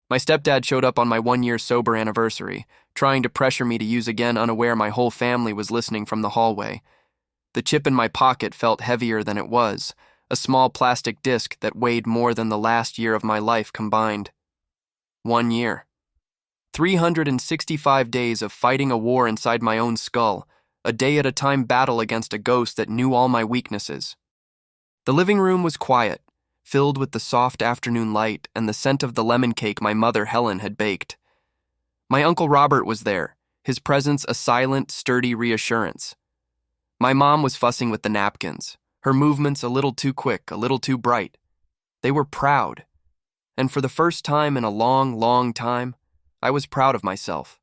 My stepdad showed up on my 1 year sober anniversary, trying to pressure me to use again, unaware my whole family was listening from the hallway. The chip in my pocket felt heavier than it was, a small plastic disc that weighed more than the last year of my life combined. 1 year. 365 days of fighting a war inside my own skull, a day-at-a-time battle against a ghost that knew all my weaknesses. The living room was quiet, filled with the soft afternoon light and the scent of the lemon cake my mother Helen had baked. My Uncle Robert was there, his presence a silent, sturdy reassurance. My mom was fussing with the napkins, her movements a little too quick, a little too bright. They were proud, and for the first time in a long, long time, I was proud of myself.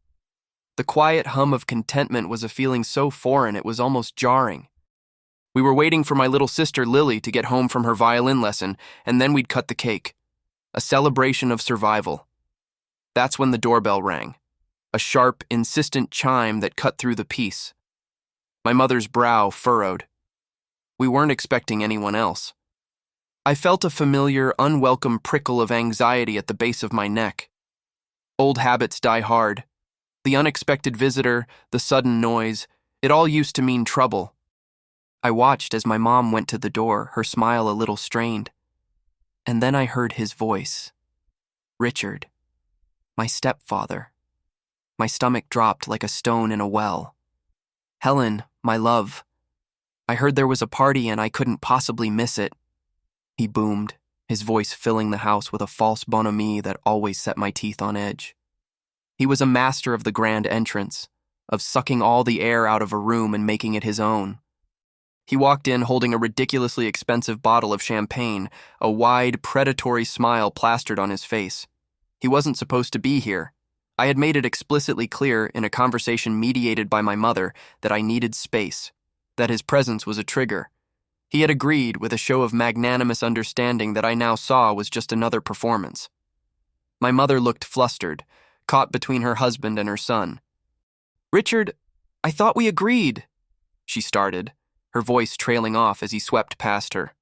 The quiet hum of contentment was a feeling so foreign it was almost jarring. We were waiting for my little sister Lily to get home from her violin lesson, and then we'd cut the cake. A celebration of survival. That's when the doorbell rang. A sharp, insistent chime that cut through the peace. My mother's brow furrowed. We weren't expecting anyone else. I felt a familiar, unwelcome prickle of anxiety at the base of my neck. Old habits die hard. The unexpected visitor, the sudden noise, it all used to mean trouble. I watched as my mom went to the door, her smile a little strained. And then I heard his voice. Richard. My stepfather. My stomach dropped like a stone in a well. Helen, my love. I heard there was a party and I couldn't possibly miss it. He boomed, his voice filling the house with a false bonhomie that always set my teeth on edge. He was a master of the grand entrance, of sucking all the air out of a room and making it his own. He walked in holding a ridiculously expensive bottle of champagne, a wide, predatory smile plastered on his face. He wasn't supposed to be here. I had made it explicitly clear in a conversation mediated by my mother that I needed space, that his presence was a trigger. He had agreed with a show of magnanimous understanding that I now saw was just another performance. My mother looked flustered, caught between her husband and her son. "Richard, I thought we agreed," she started, her voice trailing off as he swept past her.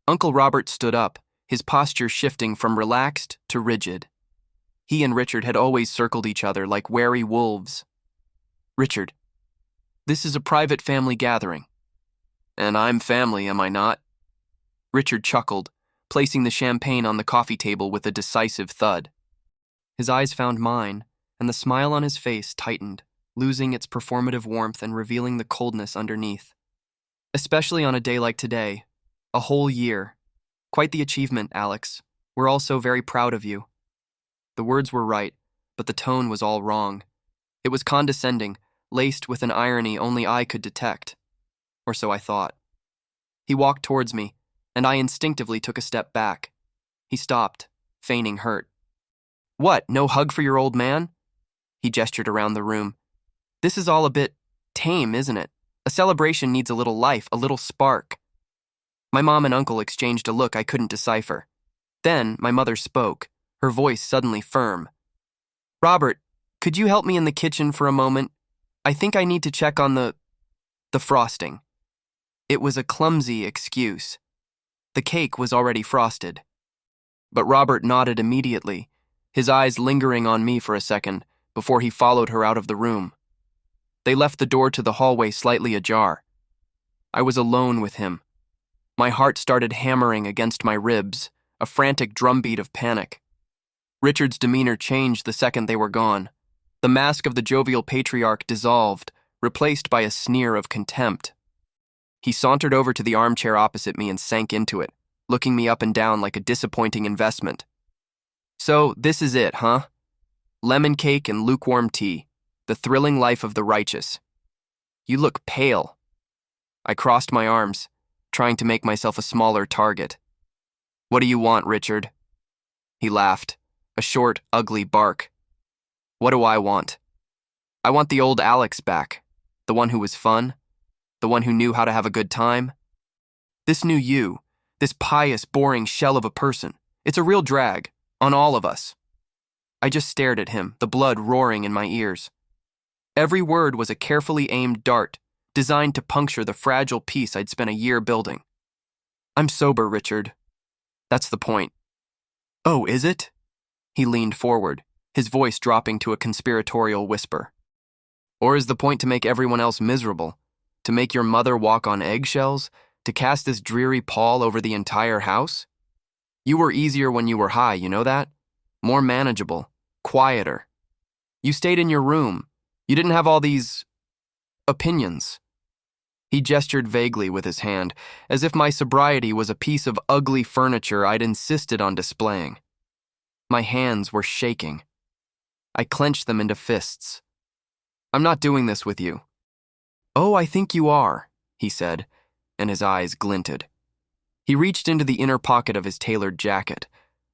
Uncle Robert stood up, his posture shifting from relaxed to rigid. He and Richard had always circled each other like wary wolves. "Richard, this is a private family gathering." "And I'm family, am I not?" Richard chuckled, placing the champagne on the coffee table with a decisive thud. His eyes found mine, and the smile on his face tightened, losing its performative warmth and revealing the coldness underneath. "Especially on a day like today. A whole year. Quite the achievement, Alex. We're all so very proud of you." The words were right, but the tone was all wrong. It was condescending, laced with an irony only I could detect. Or so I thought. He walked towards me, and I instinctively took a step back. He stopped, feigning hurt. "What, no hug for your old man?" He gestured around the room. "This is all a bit tame, isn't it? A celebration needs a little life, a little spark." My mom and uncle exchanged a look I couldn't decipher. Then my mother spoke, her voice suddenly firm. "Robert, could you help me in the kitchen for a moment? I think I need to check on the frosting." It was a clumsy excuse. The cake was already frosted. But Robert nodded immediately, his eyes lingering on me for a second before he followed her out of the room. They left the door to the hallway slightly ajar. I was alone with him. My heart started hammering against my ribs, a frantic drumbeat of panic. Richard's demeanor changed the second they were gone. The mask of the jovial patriarch dissolved, replaced by a sneer of contempt. He sauntered over to the armchair opposite me and sank into it, looking me up and down like a disappointing investment. "So, this is it, huh? Lemon cake and lukewarm tea, the thrilling life of the righteous. You look pale." I crossed my arms, trying to make myself a smaller target. "What do you want, Richard?" He laughed, a short, ugly bark. "What do I want? I want the old Alex back, the one who was fun, the one who knew how to have a good time. This new you, this pious, boring shell of a person, it's a real drag, on all of us." I just stared at him, the blood roaring in my ears. Every word was a carefully aimed dart, designed to puncture the fragile peace I'd spent a year building. "I'm sober, Richard. That's the point." "Oh, is it?" He leaned forward, his voice dropping to a conspiratorial whisper. Or is the point to make everyone else miserable? To make your mother walk on eggshells? To cast this dreary pall over the entire house? You were easier when you were high, you know that? More manageable, quieter. You stayed in your room. You didn't have all these opinions. He gestured vaguely with his hand, as if my sobriety was a piece of ugly furniture I'd insisted on displaying. My hands were shaking. I clenched them into fists. I'm not doing this with you. Oh, I think you are, he said, and his eyes glinted. He reached into the inner pocket of his tailored jacket.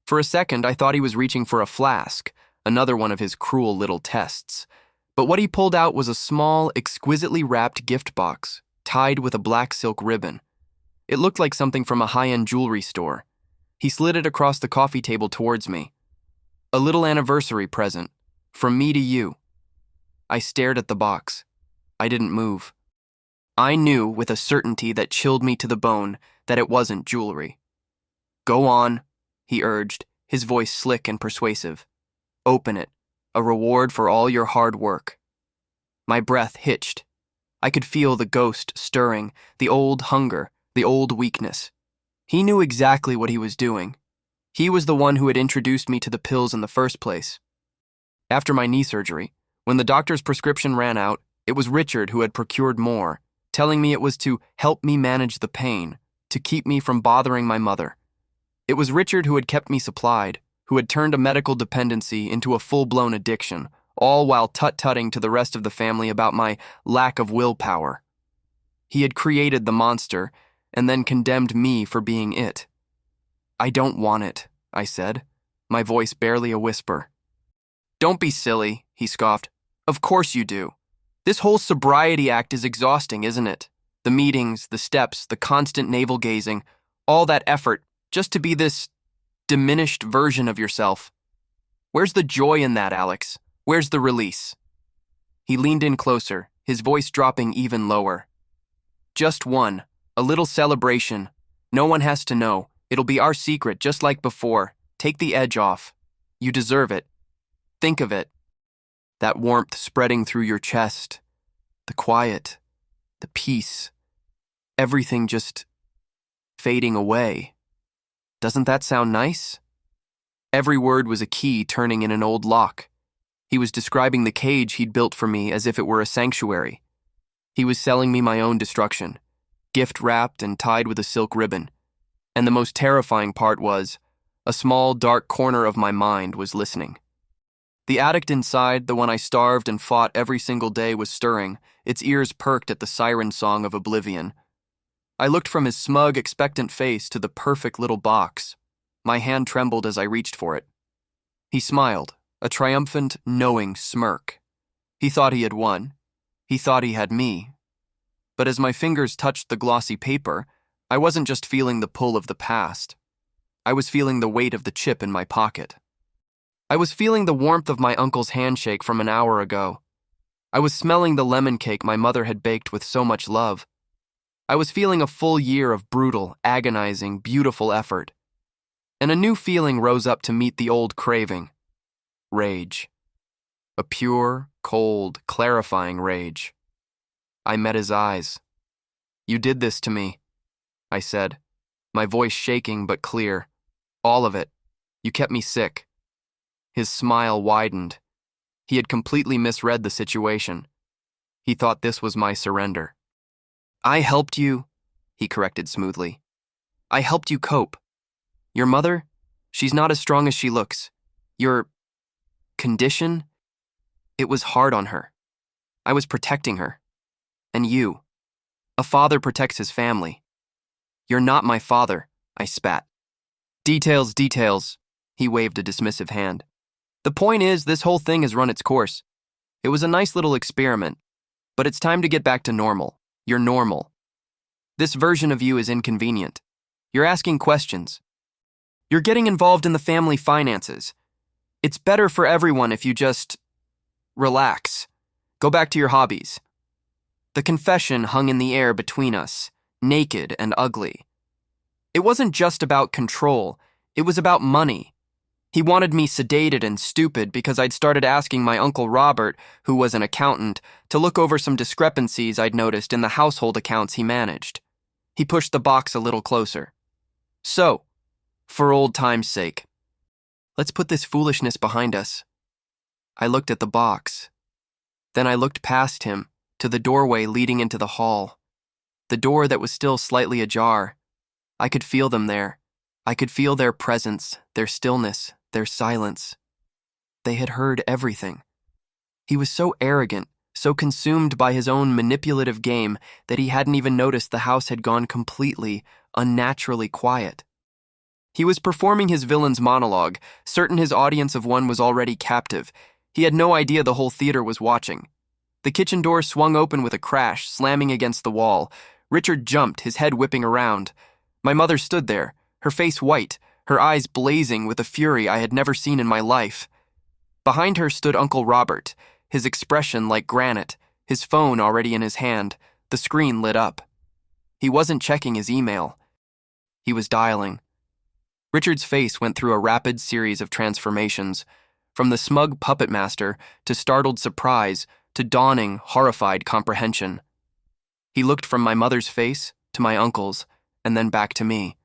For a second, I thought he was reaching for a flask, another one of his cruel little tests. But what he pulled out was a small, exquisitely wrapped gift box, tied with a black silk ribbon. It looked like something from a high-end jewelry store. He slid it across the coffee table towards me. A little anniversary present, from me to you. I stared at the box. I didn't move. I knew with a certainty that chilled me to the bone that it wasn't jewelry. Go on, he urged, his voice slick and persuasive. Open it, a reward for all your hard work. My breath hitched. I could feel the ghost stirring, the old hunger, the old weakness. He knew exactly what he was doing. He was the one who had introduced me to the pills in the first place. After my knee surgery, when the doctor's prescription ran out, it was Richard who had procured more, telling me it was to help me manage the pain, to keep me from bothering my mother. It was Richard who had kept me supplied, who had turned a medical dependency into a full-blown addiction, all while tut-tutting to the rest of the family about my lack of willpower. He had created the monster, and then condemned me for being it. I don't want it, I said, my voice barely a whisper. Don't be silly, he scoffed. Of course you do. This whole sobriety act is exhausting, isn't it? The meetings, the steps, the constant navel-gazing, all that effort just to be this diminished version of yourself. Where's the joy in that, Alex? Where's the release? He leaned in closer, his voice dropping even lower. Just one, a little celebration. No one has to know. It'll be our secret, just like before. Take the edge off. You deserve it. Think of it. That warmth spreading through your chest. The quiet. The peace. Everything just fading away. Doesn't that sound nice? Every word was a key turning in an old lock. He was describing the cage he'd built for me as if it were a sanctuary. He was selling me my own destruction, gift-wrapped and tied with a silk ribbon. And the most terrifying part was, a small, dark corner of my mind was listening. The addict inside, the one I starved and fought every single day, was stirring, its ears perked at the siren song of oblivion. I looked from his smug, expectant face to the perfect little box. My hand trembled as I reached for it. He smiled, a triumphant, knowing smirk. He thought he had won. He thought he had me. But as my fingers touched the glossy paper, I wasn't just feeling the pull of the past. I was feeling the weight of the chip in my pocket. I was feeling the warmth of my uncle's handshake from an hour ago. I was smelling the lemon cake my mother had baked with so much love. I was feeling a full year of brutal, agonizing, beautiful effort. And a new feeling rose up to meet the old craving. Rage. A pure, cold, clarifying rage. I met his eyes. You did this to me, I said, my voice shaking but clear. All of it. You kept me sick. His smile widened. He had completely misread the situation. He thought this was my surrender. I helped you, he corrected smoothly. I helped you cope. Your mother, she's not as strong as she looks. Your condition, it was hard on her. I was protecting her. And you. A father protects his family. You're not my father, I spat. Details, details, he waved a dismissive hand. The point is, this whole thing has run its course. It was a nice little experiment, but it's time to get back to normal. You're normal. This version of you is inconvenient. You're asking questions. You're getting involved in the family finances. It's better for everyone if you just relax. Go back to your hobbies. The confession hung in the air between us, naked and ugly. It wasn't just about control. It was about money. He wanted me sedated and stupid because I'd started asking my Uncle Robert, who was an accountant, to look over some discrepancies I'd noticed in the household accounts he managed. He pushed the box a little closer. So, for old time's sake, let's put this foolishness behind us. I looked at the box. Then I looked past him to the doorway leading into the hall. The door that was still slightly ajar. I could feel them there. I could feel their presence, their stillness, their silence. They had heard everything. He was so arrogant, so consumed by his own manipulative game that he hadn't even noticed the house had gone completely, unnaturally quiet. He was performing his villain's monologue, certain his audience of one was already captive. He had no idea the whole theater was watching. The kitchen door swung open with a crash, slamming against the wall. Richard jumped, his head whipping around. My mother stood there, her face white, her eyes blazing with a fury I had never seen in my life. Behind her stood Uncle Robert, his expression like granite, his phone already in his hand, the screen lit up. He wasn't checking his email. He was dialing. Richard's face went through a rapid series of transformations, from the smug puppet master to startled surprise to dawning, horrified comprehension. He looked from my mother's face to my uncle's, and then back to me.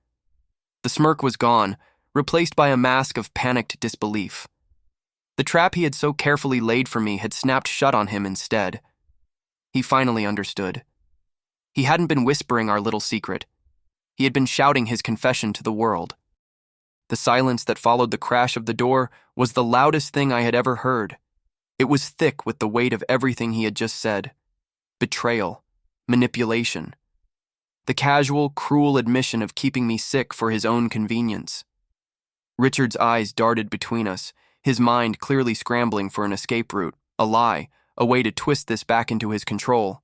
The smirk was gone, replaced by a mask of panicked disbelief. The trap he had so carefully laid for me had snapped shut on him instead. He finally understood. He hadn't been whispering our little secret. He had been shouting his confession to the world. The silence that followed the crash of the door was the loudest thing I had ever heard. It was thick with the weight of everything he had just said. Betrayal, manipulation. The casual, cruel admission of keeping me sick for his own convenience. Richard's eyes darted between us, his mind clearly scrambling for an escape route, a lie, a way to twist this back into his control.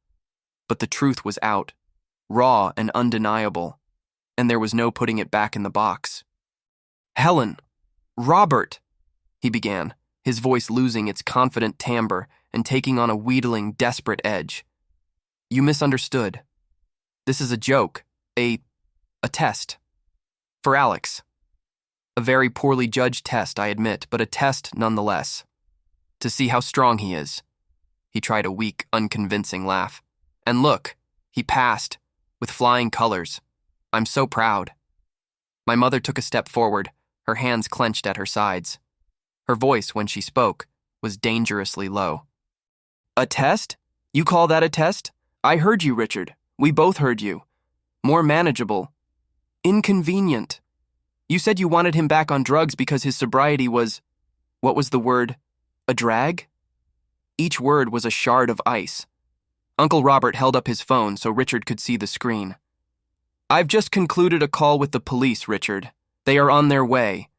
But the truth was out, raw and undeniable, and there was no putting it back in the box. "Helen, Robert," he began, his voice losing its confident timbre and taking on a wheedling, desperate edge. "You misunderstood. This is a joke, a test. For Alex. A very poorly judged test, I admit, but a test nonetheless. To see how strong he is." He tried a weak, unconvincing laugh. "And look, he passed, with flying colors. I'm so proud." My mother took a step forward, her hands clenched at her sides. Her voice, when she spoke, was dangerously low. "A test? You call that a test? I heard you, Richard. We both heard you. More manageable. Inconvenient. You said you wanted him back on drugs because his sobriety was, what was the word? A drag?" Each word was a shard of ice. Uncle Robert held up his phone so Richard could see the screen. "I've just concluded a call with the police, Richard. They are on their way.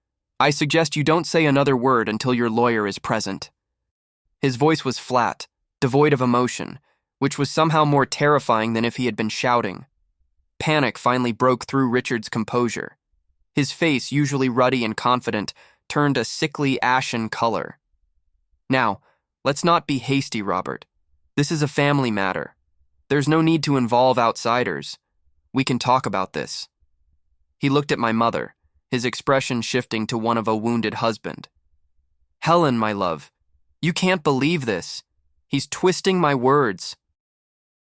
I suggest you don't say another word until your lawyer is present." His voice was flat, devoid of emotion, which was somehow more terrifying than if he had been shouting. Panic finally broke through Richard's composure. His face, usually ruddy and confident, turned a sickly ashen color. "Now, let's not be hasty, Robert. This is a family matter. There's no need to involve outsiders. We can talk about this." He looked at my mother, his expression shifting to one of a wounded husband. "Helen, my love, you can't believe this. He's twisting my words.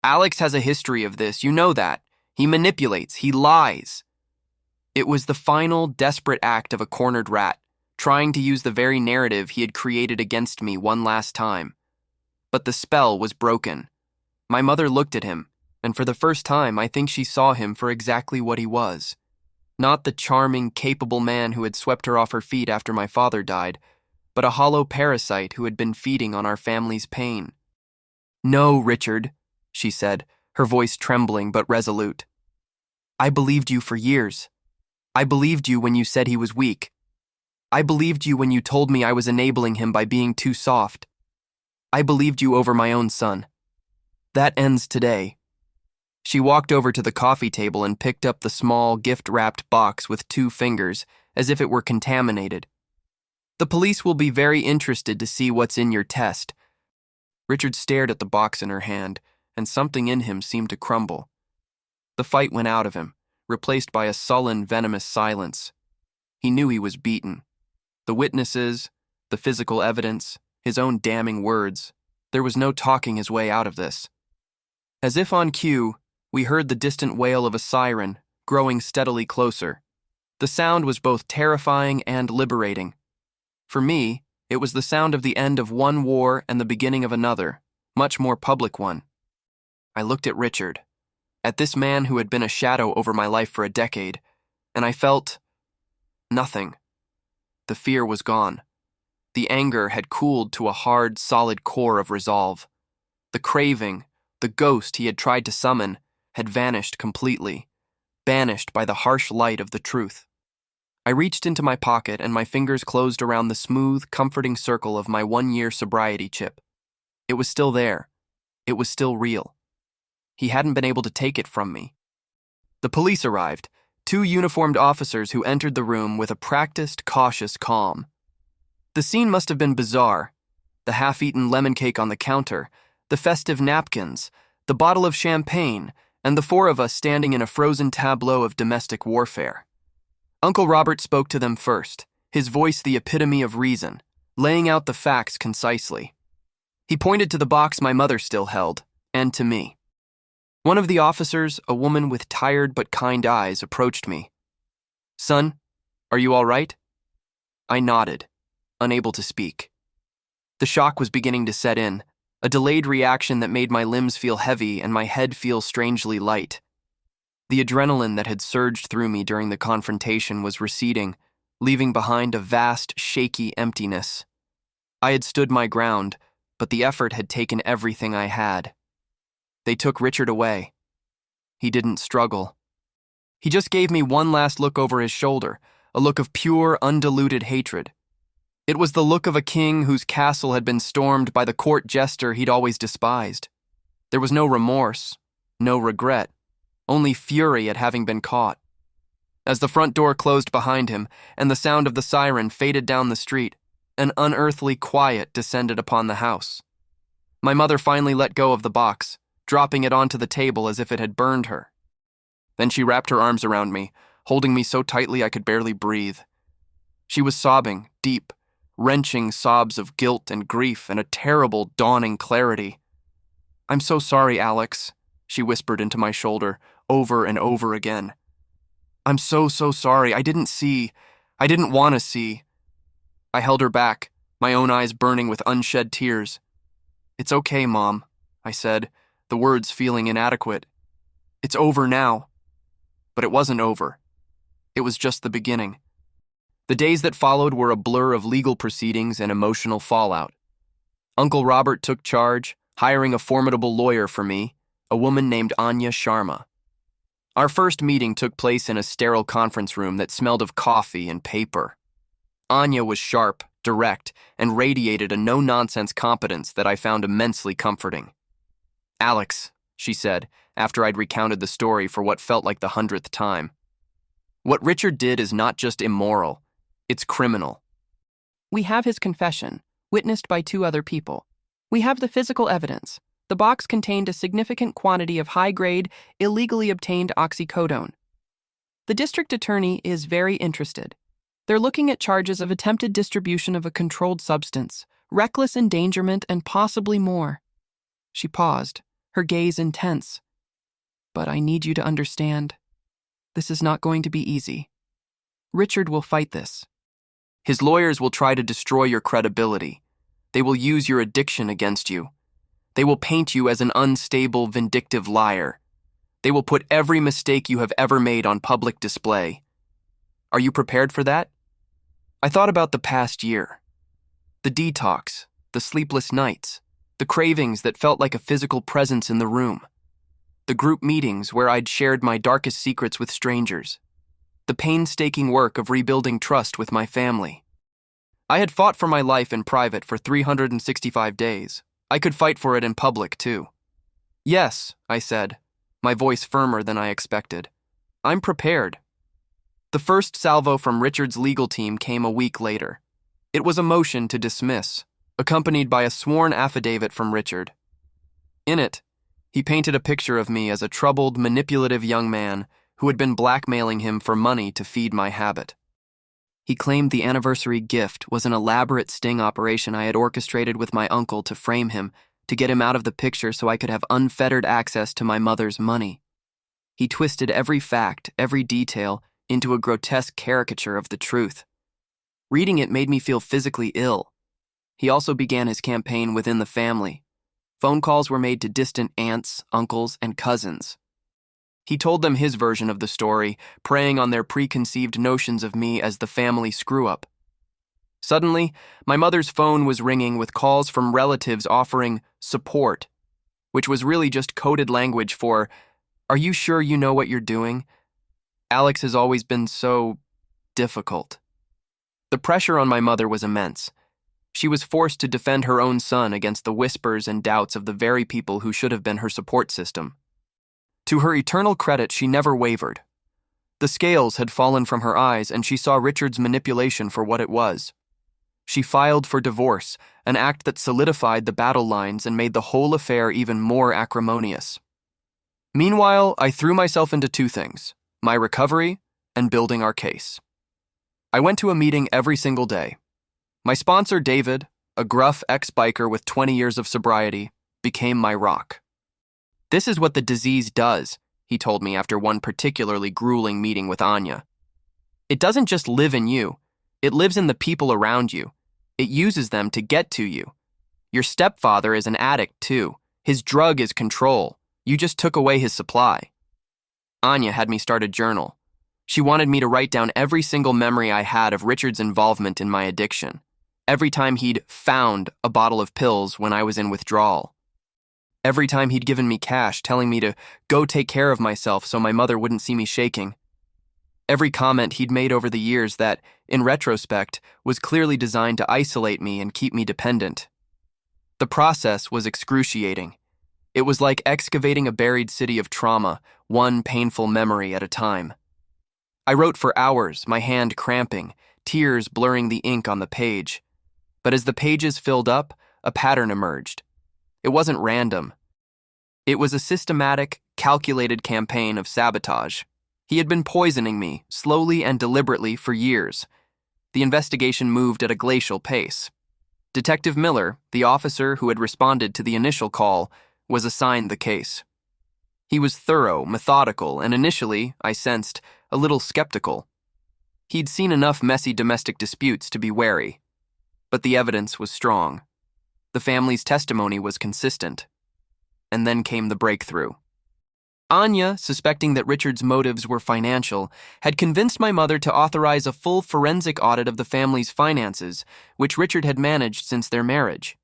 Alex has a history of this, you know that. He manipulates, he lies." It was the final, desperate act of a cornered rat, trying to use the very narrative he had created against me one last time. But the spell was broken. My mother looked at him, and for the first time I think she saw him for exactly what he was. Not the charming, capable man who had swept her off her feet after my father died, but a hollow parasite who had been feeding on our family's pain. "No, Richard," she said, her voice trembling but resolute. "I believed you for years. I believed you when you said he was weak. I believed you when you told me I was enabling him by being too soft. I believed you over my own son. That ends today." She walked over to the coffee table and picked up the small, gift-wrapped box with 2 fingers, as if it were contaminated. "The police will be very interested to see what's in your test." Richard stared at the box in her hand, and something in him seemed to crumble. The fight went out of him, replaced by a sullen, venomous silence. He knew he was beaten. The witnesses, the physical evidence, his own damning words. There was no talking his way out of this. As if on cue, we heard the distant wail of a siren, growing steadily closer. The sound was both terrifying and liberating. For me, it was the sound of the end of one war and the beginning of another, much more public one. I looked at Richard, at this man who had been a shadow over my life for a decade, and I felt nothing. The fear was gone. The anger had cooled to a hard, solid core of resolve. The craving, the ghost he had tried to summon, had vanished completely, banished by the harsh light of the truth. I reached into my pocket and my fingers closed around the smooth, comforting circle of my 1-year sobriety chip. It was still there. It was still real. He hadn't been able to take it from me. The police arrived, 2 uniformed officers who entered the room with a practiced, cautious calm. The scene must have been bizarre. The half-eaten lemon cake on the counter, the festive napkins, the bottle of champagne, and the 4 of us standing in a frozen tableau of domestic warfare. Uncle Robert spoke to them first, his voice the epitome of reason, laying out the facts concisely. He pointed to the box my mother still held, and to me. One of the officers, a woman with tired but kind eyes, approached me. "Son, are you all right?" I nodded, unable to speak. The shock was beginning to set in, a delayed reaction that made my limbs feel heavy and my head feel strangely light. The adrenaline that had surged through me during the confrontation was receding, leaving behind a vast, shaky emptiness. I had stood my ground, but the effort had taken everything I had. They took Richard away. He didn't struggle. He just gave me one last look over his shoulder, a look of pure, undiluted hatred. It was the look of a king whose castle had been stormed by the court jester he'd always despised. There was no remorse, no regret, only fury at having been caught. As the front door closed behind him and the sound of the siren faded down the street, an unearthly quiet descended upon the house. My mother finally let go of the box, dropping it onto the table as if it had burned her. Then she wrapped her arms around me, holding me so tightly I could barely breathe. She was sobbing, deep, wrenching sobs of guilt and grief and a terrible, dawning clarity. "I'm so sorry, Alex," she whispered into my shoulder, over and over again. "I'm so sorry. I didn't want to see." I held her back, my own eyes burning with unshed tears. "It's okay, Mom," I said, the words feeling inadequate. "It's over now." But it wasn't over. It was just the beginning. The days that followed were a blur of legal proceedings and emotional fallout. Uncle Robert took charge, hiring a formidable lawyer for me, a woman named Anya Sharma. Our first meeting took place in a sterile conference room that smelled of coffee and paper. Anya was sharp, direct, and radiated a no-nonsense competence that I found immensely comforting. "Alex," she said, after I'd recounted the story for what felt like the 100th time, "what Richard did is not just immoral, it's criminal. We have his confession, witnessed by 2 other people. We have the physical evidence. The box contained a significant quantity of high-grade, illegally obtained oxycodone. The district attorney is very interested. They're looking at charges of attempted distribution of a controlled substance, reckless endangerment, and possibly more." She paused, her gaze intense. "But I need you to understand, this is not going to be easy. Richard will fight this. His lawyers will try to destroy your credibility. They will use your addiction against you. They will paint you as an unstable, vindictive liar. They will put every mistake you have ever made on public display. Are you prepared for that?" I thought about the past year. The detox, the sleepless nights, the cravings that felt like a physical presence in the room. The group meetings where I'd shared my darkest secrets with strangers. The painstaking work of rebuilding trust with my family. I had fought for my life in private for 365 days. I could fight for it in public, too. "Yes," I said, my voice firmer than I expected. "I'm prepared." The first salvo from Richard's legal team came a week later. It was a motion to dismiss, accompanied by a sworn affidavit from Richard. In it, he painted a picture of me as a troubled, manipulative young man who had been blackmailing him for money to feed my habit. He claimed the anniversary gift was an elaborate sting operation I had orchestrated with my uncle to frame him, to get him out of the picture so I could have unfettered access to my mother's money. He twisted every fact, every detail, into a grotesque caricature of the truth. Reading it made me feel physically ill. He also began his campaign within the family. Phone calls were made to distant aunts, uncles, and cousins. He told them his version of the story, preying on their preconceived notions of me as the family screw-up. Suddenly, my mother's phone was ringing with calls from relatives offering support, which was really just coded language for, "Are you sure you know what you're doing? Alex has always been so difficult." The pressure on my mother was immense. She was forced to defend her own son against the whispers and doubts of the very people who should have been her support system. To her eternal credit, she never wavered. The scales had fallen from her eyes, and she saw Richard's manipulation for what it was. She filed for divorce, an act that solidified the battle lines and made the whole affair even more acrimonious. Meanwhile, I threw myself into two things: my recovery and building our case. I went to a meeting every single day. My sponsor, David, a gruff ex-biker with 20 years of sobriety, became my rock. "This is what the disease does," he told me after one particularly grueling meeting with Anya. "It doesn't just live in you. It lives in the people around you. It uses them to get to you. Your stepfather is an addict, too. His drug is control. You just took away his supply." Anya had me start a journal. She wanted me to write down every single memory I had of Richard's involvement in my addiction. Every time he'd found a bottle of pills when I was in withdrawal. Every time he'd given me cash telling me to go take care of myself so my mother wouldn't see me shaking. Every comment he'd made over the years that, in retrospect, was clearly designed to isolate me and keep me dependent. The process was excruciating. It was like excavating a buried city of trauma, one painful memory at a time. I wrote for hours, my hand cramping, tears blurring the ink on the page. But as the pages filled up, a pattern emerged. It wasn't random. It was a systematic, calculated campaign of sabotage. He had been poisoning me, slowly and deliberately, for years. The investigation moved at a glacial pace. Detective Miller, the officer who had responded to the initial call, was assigned the case. He was thorough, methodical, and initially, I sensed, a little skeptical. He'd seen enough messy domestic disputes to be wary. But the evidence was strong. The family's testimony was consistent. And then came the breakthrough. Anya, suspecting that Richard's motives were financial, had convinced my mother to authorize a full forensic audit of the family's finances, which Richard had managed since their marriage.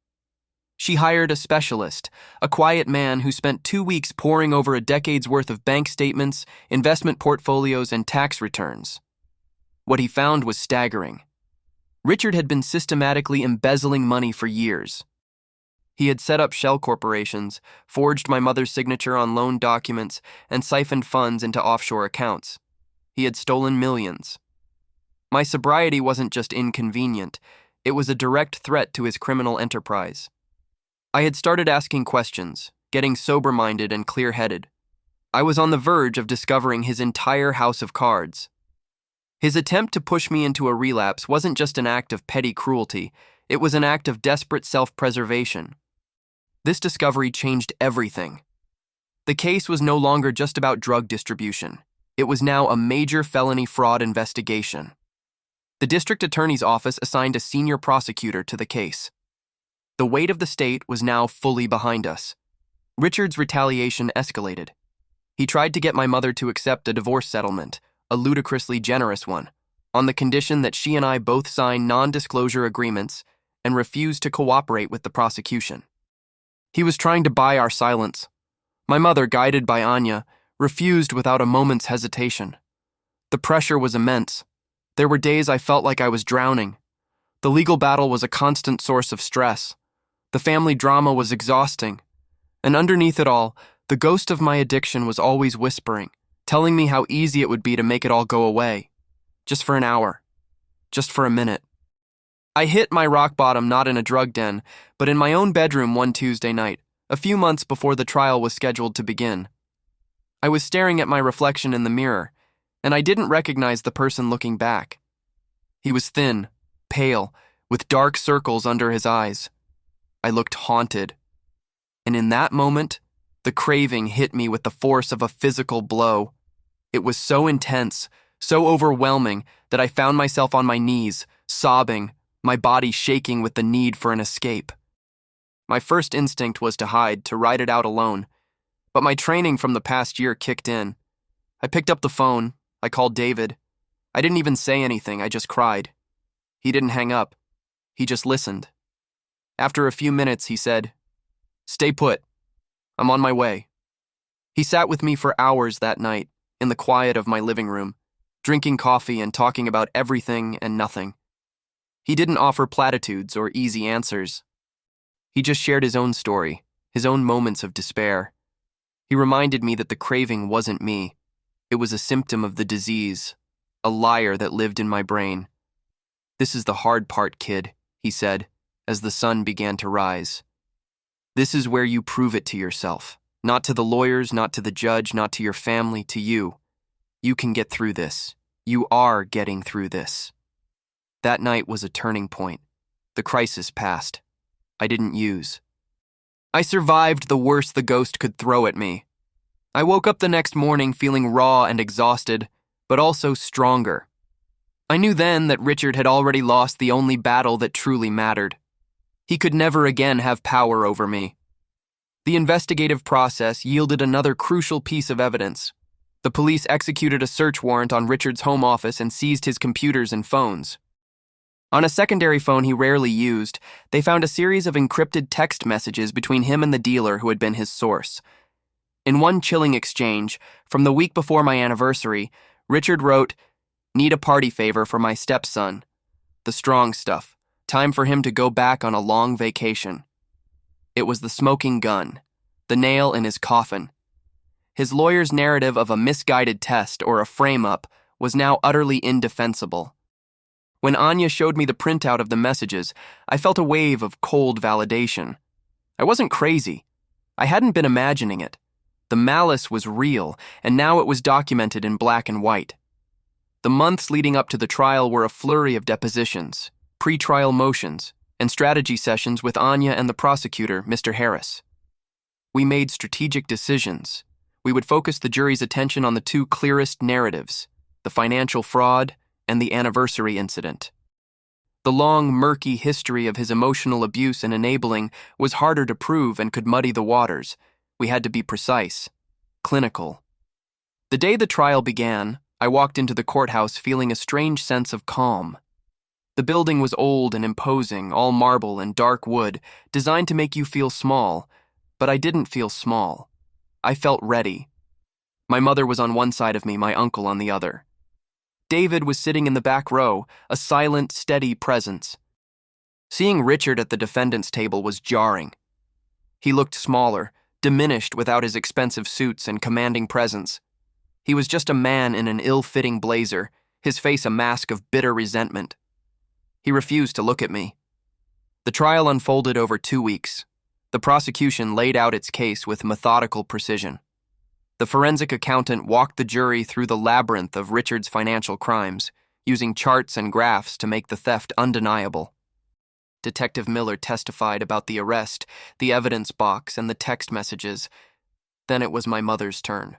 She hired a specialist, a quiet man who spent 2 weeks poring over a decade's worth of bank statements, investment portfolios, and tax returns. What he found was staggering. Richard had been systematically embezzling money for years. He had set up shell corporations, forged my mother's signature on loan documents, and siphoned funds into offshore accounts. He had stolen millions. My sobriety wasn't just inconvenient, it was a direct threat to his criminal enterprise. I had started asking questions, getting sober-minded and clear-headed. I was on the verge of discovering his entire house of cards. His attempt to push me into a relapse wasn't just an act of petty cruelty, it was an act of desperate self-preservation. This discovery changed everything. The case was no longer just about drug distribution. It was now a major felony fraud investigation. The district attorney's office assigned a senior prosecutor to the case. The weight of the state was now fully behind us. Richard's retaliation escalated. He tried to get my mother to accept a divorce settlement, a ludicrously generous one, on the condition that she and I both sign non-disclosure agreements and refuse to cooperate with the prosecution. He was trying to buy our silence. My mother, guided by Anya, refused without a moment's hesitation. The pressure was immense. There were days I felt like I was drowning. The legal battle was a constant source of stress. The family drama was exhausting. And underneath it all, the ghost of my addiction was always whispering, telling me how easy it would be to make it all go away. Just for an hour. Just for a minute. I hit my rock bottom not in a drug den, but in my own bedroom one Tuesday night, a few months before the trial was scheduled to begin. I was staring at my reflection in the mirror, and I didn't recognize the person looking back. He was thin, pale, with dark circles under his eyes. I looked haunted. And in that moment, the craving hit me with the force of a physical blow. It was so intense, so overwhelming, that I found myself on my knees, sobbing, my body shaking with the need for an escape. My first instinct was to hide, to ride it out alone. But my training from the past year kicked in. I picked up the phone. I called David. I didn't even say anything, I just cried. He didn't hang up. He just listened. After a few minutes, he said, "Stay put. I'm on my way." He sat with me for hours that night, in the quiet of my living room, drinking coffee and talking about everything and nothing. He didn't offer platitudes or easy answers. He just shared his own story, his own moments of despair. He reminded me that the craving wasn't me. It was a symptom of the disease, a liar that lived in my brain. "This is the hard part, kid," he said, as the sun began to rise. "This is where you prove it to yourself. Not to the lawyers, not to the judge, not to your family, to you. You can get through this. You are getting through this." That night was a turning point. The crisis passed. I didn't use. I survived the worst the ghost could throw at me. I woke up the next morning feeling raw and exhausted, but also stronger. I knew then that Richard had already lost the only battle that truly mattered. He could never again have power over me. The investigative process yielded another crucial piece of evidence. The police executed a search warrant on Richard's home office and seized his computers and phones. On a secondary phone he rarely used, they found a series of encrypted text messages between him and the dealer who had been his source. In one chilling exchange, from the week before my anniversary, Richard wrote, "Need a party favor for my stepson. The strong stuff. Time for him to go back on a long vacation." It was the smoking gun, the nail in his coffin. His lawyer's narrative of a misguided test or a frame-up was now utterly indefensible. When Anya showed me the printout of the messages, I felt a wave of cold validation. I wasn't crazy. I hadn't been imagining it. The malice was real, and now it was documented in black and white. The months leading up to the trial were a flurry of depositions, pre-trial motions, and strategy sessions with Anya and the prosecutor, Mr. Harris. We made strategic decisions. We would focus the jury's attention on the two clearest narratives, the financial fraud and the anniversary incident. The long, murky history of his emotional abuse and enabling was harder to prove and could muddy the waters. We had to be precise, clinical. The day the trial began, I walked into the courthouse feeling a strange sense of calm. The building was old and imposing, all marble and dark wood, designed to make you feel small, but I didn't feel small. I felt ready. My mother was on one side of me, my uncle on the other. David was sitting in the back row, a silent, steady presence. Seeing Richard at the defendant's table was jarring. He looked smaller, diminished without his expensive suits and commanding presence. He was just a man in an ill-fitting blazer, his face a mask of bitter resentment. He refused to look at me. The trial unfolded over 2 weeks. The prosecution laid out its case with methodical precision. The forensic accountant walked the jury through the labyrinth of Richard's financial crimes, using charts and graphs to make the theft undeniable. Detective Miller testified about the arrest, the evidence box, and the text messages. Then it was my mother's turn.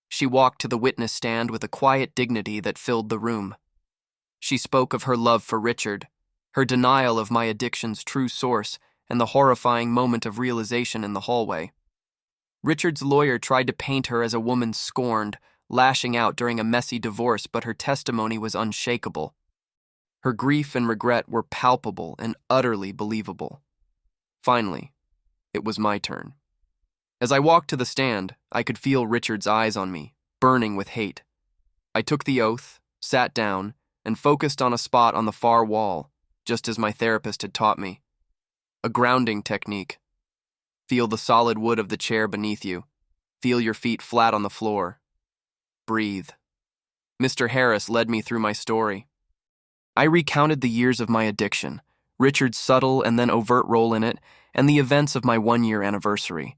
She walked to the witness stand with a quiet dignity that filled the room. She spoke of her love for Richard, her denial of my addiction's true source, and the horrifying moment of realization in the hallway. Richard's lawyer tried to paint her as a woman scorned, lashing out during a messy divorce, but her testimony was unshakable. Her grief and regret were palpable and utterly believable. Finally, it was my turn. As I walked to the stand, I could feel Richard's eyes on me, burning with hate. I took the oath, sat down, and focused on a spot on the far wall, just as my therapist had taught me. A grounding technique. Feel the solid wood of the chair beneath you. Feel your feet flat on the floor. Breathe. Mr. Harris led me through my story. I recounted the years of my addiction, Richard's subtle and then overt role in it, and the events of my 1-year anniversary.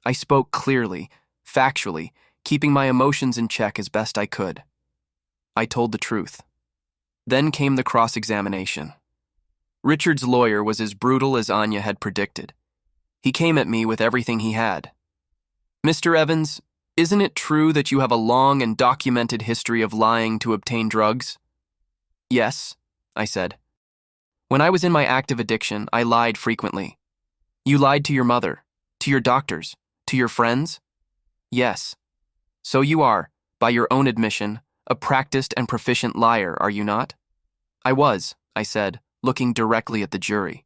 I spoke clearly, factually, keeping my emotions in check as best I could. I told the truth. Then came the cross-examination. Richard's lawyer was as brutal as Anya had predicted. He came at me with everything he had. "Mr. Evans, isn't it true that you have a long and documented history of lying to obtain drugs?" "Yes," I said. "When I was in my active addiction, I lied frequently." "You lied to your mother, to your doctors, to your friends?" "Yes." "So you are, by your own admission, a practiced and proficient liar, are you not?" "I was," I said, looking directly at the jury.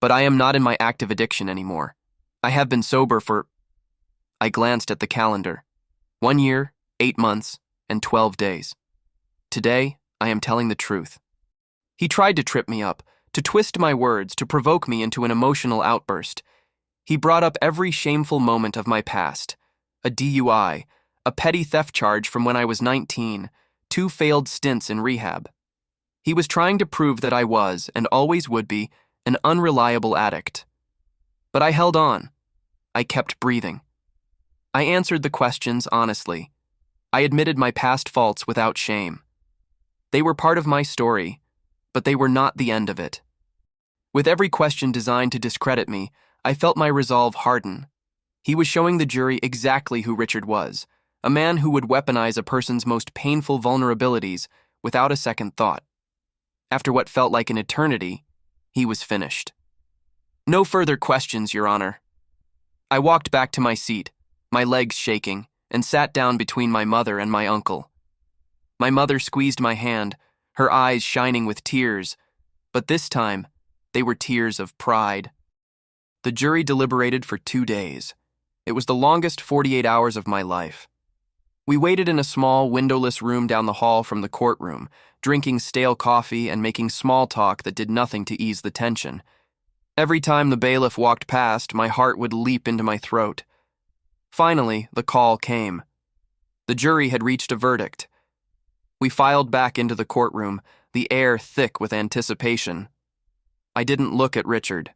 "But I am not in my active addiction anymore. I have been sober for—" I glanced at the calendar. 1 year, 8 months, and 12 days. Today, I am telling the truth. He tried to trip me up, to twist my words, to provoke me into an emotional outburst. He brought up every shameful moment of my past. A DUI, a petty theft charge from when I was 19, 2 failed stints in rehab. He was trying to prove that I was, and always would be, an unreliable addict. But I held on. I kept breathing. I answered the questions honestly. I admitted my past faults without shame. They were part of my story, but they were not the end of it. With every question designed to discredit me, I felt my resolve harden. He was showing the jury exactly who Richard was, a man who would weaponize a person's most painful vulnerabilities without a second thought. After what felt like an eternity, he was finished. "No further questions, Your Honor." I walked back to my seat, my legs shaking, and sat down between my mother and my uncle. My mother squeezed my hand, her eyes shining with tears, but this time, they were tears of pride. The jury deliberated for 2 days. It was the longest 48 hours of my life. We waited in a small, windowless room down the hall from the courtroom, drinking stale coffee and making small talk that did nothing to ease the tension. Every time the bailiff walked past, my heart would leap into my throat. Finally, the call came. The jury had reached a verdict. We filed back into the courtroom, the air thick with anticipation. I didn't look at Richard.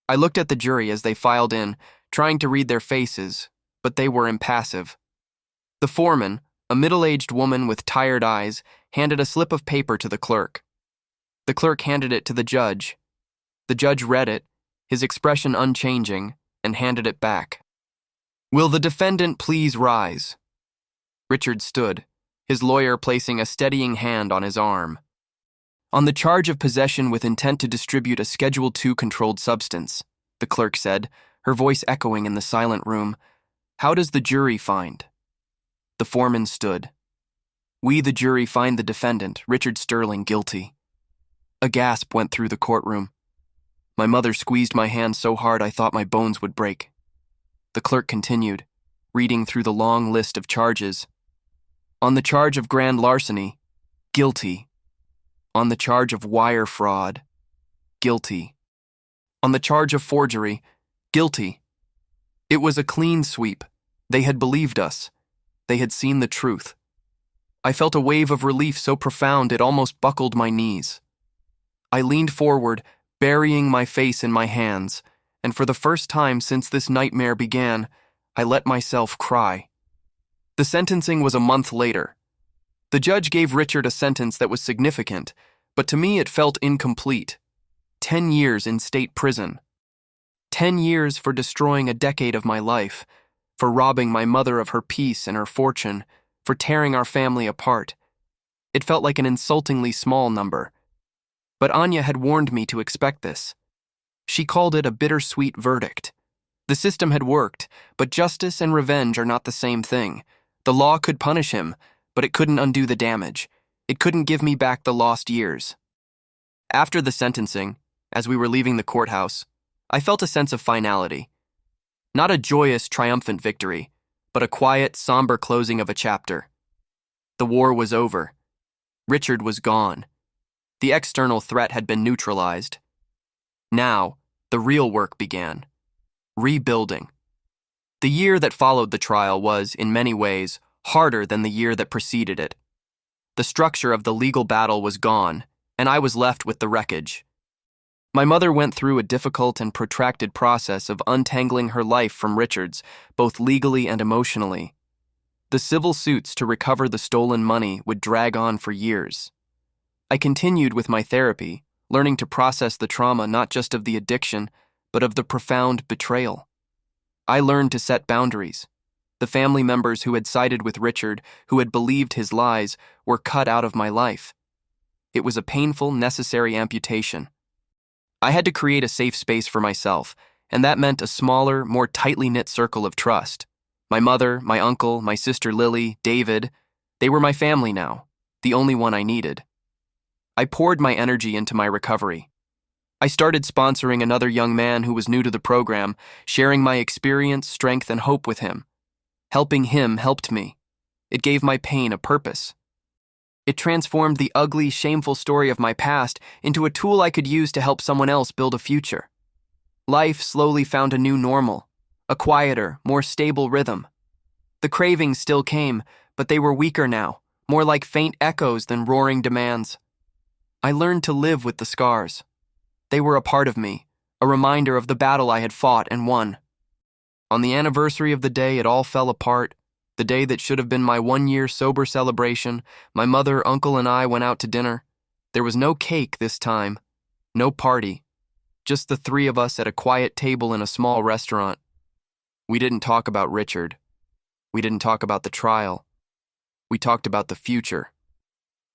I looked at the jury as they filed in, trying to read their faces, but they were impassive. The foreman, a middle-aged woman with tired eyes, handed a slip of paper to the clerk. The clerk handed it to the judge. The judge read it, his expression unchanging, and handed it back. "Will the defendant please rise?" Richard stood, his lawyer placing a steadying hand on his arm. "On the charge of possession with intent to distribute a Schedule II controlled substance," the clerk said, her voice echoing in the silent room, "how does the jury find?" The foreman stood. "We, the jury, find the defendant, Richard Sterling, guilty." A gasp went through the courtroom. My mother squeezed my hand so hard I thought my bones would break. The clerk continued, reading through the long list of charges. "On the charge of grand larceny, guilty. On the charge of wire fraud, guilty. On the charge of forgery, guilty." It was a clean sweep. They had believed us. They had seen the truth. I felt a wave of relief so profound it almost buckled my knees. I leaned forward, burying my face in my hands, and for the first time since this nightmare began, I let myself cry. The sentencing was a month later. The judge gave Richard a sentence that was significant, but to me it felt incomplete. 10 years in state prison. 10 years for destroying a decade of my life, for robbing my mother of her peace and her fortune, for tearing our family apart. It felt like an insultingly small number. But Anya had warned me to expect this. She called it a bittersweet verdict. The system had worked, but justice and revenge are not the same thing. The law could punish him, but it couldn't undo the damage. It couldn't give me back the lost years. After the sentencing, as we were leaving the courthouse, I felt a sense of finality. Not a joyous, triumphant victory, but a quiet, somber closing of a chapter. The war was over. Richard was gone. The external threat had been neutralized. Now, the real work began. Rebuilding. The year that followed the trial was, in many ways, harder than the year that preceded it. The structure of the legal battle was gone, and I was left with the wreckage. My mother went through a difficult and protracted process of untangling her life from Richard's, both legally and emotionally. The civil suits to recover the stolen money would drag on for years. I continued with my therapy, learning to process the trauma not just of the addiction, but of the profound betrayal. I learned to set boundaries. The family members who had sided with Richard, who had believed his lies, were cut out of my life. It was a painful, necessary amputation. I had to create a safe space for myself, and that meant a smaller, more tightly knit circle of trust. My mother, my uncle, my sister Lily, David, they were my family now, the only one I needed. I poured my energy into my recovery. I started sponsoring another young man who was new to the program, sharing my experience, strength, and hope with him. Helping him helped me. It gave my pain a purpose. It transformed the ugly, shameful story of my past into a tool I could use to help someone else build a future. Life slowly found a new normal, a quieter, more stable rhythm. The cravings still came, but they were weaker now, more like faint echoes than roaring demands. I learned to live with the scars. They were a part of me, a reminder of the battle I had fought and won. On the anniversary of the day it all fell apart, the day that should have been my 1-year sober celebration, my mother, uncle, and I went out to dinner. There was no cake this time, no party, just the three of us at a quiet table in a small restaurant. We didn't talk about Richard. We didn't talk about the trial. We talked about the future.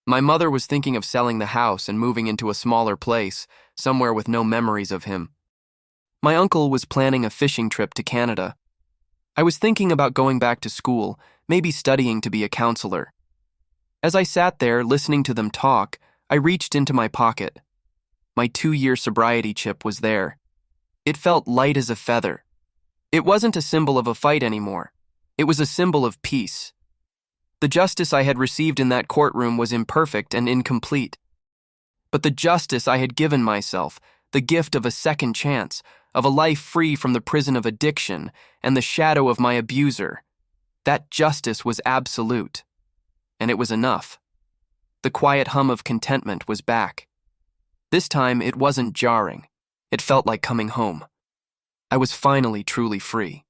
My mother was thinking of selling the house and moving into a smaller place, somewhere with no memories of him. My uncle was planning a fishing trip to Canada. I was thinking about going back to school, maybe studying to be a counselor. As I sat there listening to them talk, I reached into my pocket. My 2-year sobriety chip was there. It felt light as a feather. It wasn't a symbol of a fight anymore. It was a symbol of peace. The justice I had received in that courtroom was imperfect and incomplete. But the justice I had given myself, the gift of a second chance, of a life free from the prison of addiction and the shadow of my abuser, that justice was absolute. And it was enough. The quiet hum of contentment was back. This time it wasn't jarring. It felt like coming home. I was finally truly free.